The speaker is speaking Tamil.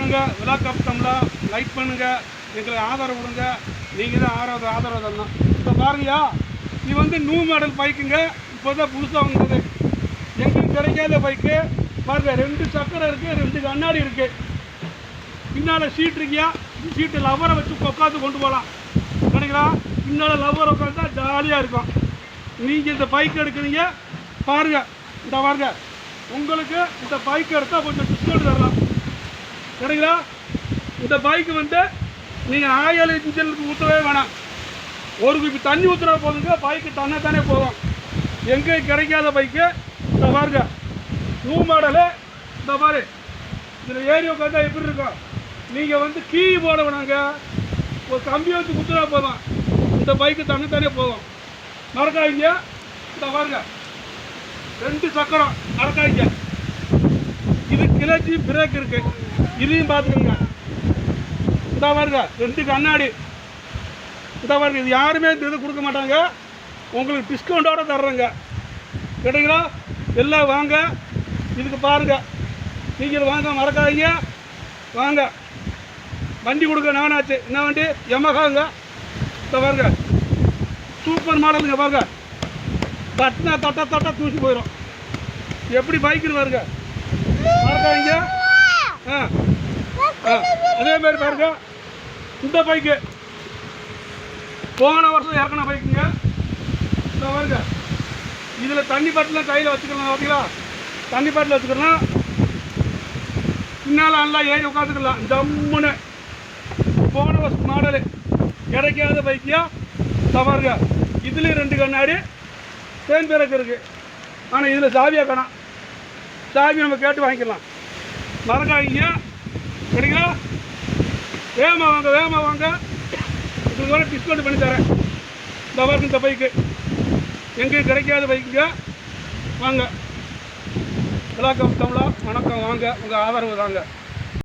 பண்ணுங்கள், விழா கப்டம்ல லைக் பண்ணுங்கள், எங்களுக்கு ஆதரவு கொடுங்க. நீங்கள் தான் ஆதரவு தரணும். இப்போ பாருங்கய்யா, இது வந்து நியூ மாடல் பைக்குங்க. இப்போ தான் புதுசாக வந்தது. எங்களுக்கு கிடைக்காத பைக்கு பாருங்கள். 2 சக்கரம் இருக்குது, 2 கண்ணாடி இருக்குது. பின்னால் சீட் இருக்கியா, சீட்டு லவரை வச்சு உட்காந்து கொண்டு போகலாம். கிடைக்கலாம். பின்னால் லவரை உட்காந்தா ஜாலியாக இருக்கும். நீங்கள் இந்த பைக் எடுக்கிறீங்க பாருங்கள். இந்த பாருங்க, உங்களுக்கு இந்த பைக் எடுத்தால் கொஞ்சம் டிஸ்கவுண்ட் தரலாம். சரிங்களா? இந்த பைக்கு வந்து நீங்கள் ஆயில் இன்ஜினுக்கு ஊற்றவே வேணாம். ஒரு குப்பி தண்ணி ஊற்றுனா போதுங்க, பைக்கு தானே போதும். எங்கே கிடைக்காத பைக்கு இந்த பாருங்க. New model. இந்த மாதிரி இதில் ஏறி உட்காந்தா எப்படி இருக்கும்? நீங்கள் வந்து கீ போட வேணாங்க, ஒரு கம்பி வச்சு குத்துனா போதும். இந்த பைக்கு தானே போதும். மறக்காதீங்க. இந்த பாருங்க, 2 சக்கரம் மறக்காதீங்க. இது கிளச்சி பிரேக் இருக்கு, இதையும் பார்த்துக்கோங்க. இந்த பாருங்க, 2 கண்ணாடி. இந்த பாருங்க, இது யாருமே இந்த இது கொடுக்க மாட்டாங்க. உங்களுக்கு டிஸ்கவுண்டோட தர்றேங்க. கிடைக்கிறா? எல்லாம் வாங்க, இதுக்கு பாருங்க. நீங்கள் வாங்க, மறக்காதீங்க. வாங்க, வண்டி கொடுக்க நானாச்சு. என்ன வண்டி? யமஹாங்க. இந்த பாருங்க, சூப்பர் மாடலுங்க. பாருங்க, தட்டினா தட்ட தூசி போயிடும். எப்படி பைக்குன்னு பாருங்க, மறக்காதீங்க. அதே மாதிரி பாருங்க, இந்த பைக்கு போன வருஷம் இறக்கின பைக்குங்க. இந்த பாருங்க, இதில் தண்ணி பாட்டிலாம் கையில் வச்சுக்கலாம். பார்த்தீங்களா? தண்ணி பாட்டில் வச்சுக்கலாம். பின்னால் நல்லா ஏறி உட்காந்துக்கலாம் ஜம்முன்னு. போன வருஷம் மாடலு, கிடைக்காத பைக்கியா. இந்த பாருங்க, இதுலேயும் 2 கண்ணாடி, தேன் பிறகு இருக்குது. ஆனால் இதில் சாவியாக காணாம். சாவி நம்ம கேட்டு வாங்கிக்கலாம். மறக்காதீங்க. சரிங்களா? வேகமாக வாங்க. உங்களுக்கு வர டிஸ்கவுண்ட் பண்ணி தரேன். இந்த பாருங்க, இந்த பைக்கு எங்கேயும் கிடைக்காத பைக்குங்க. வாங்க, விழா கப்டம்ல வணக்கம். வாங்க, உங்கள் ஆதரவு தாங்க.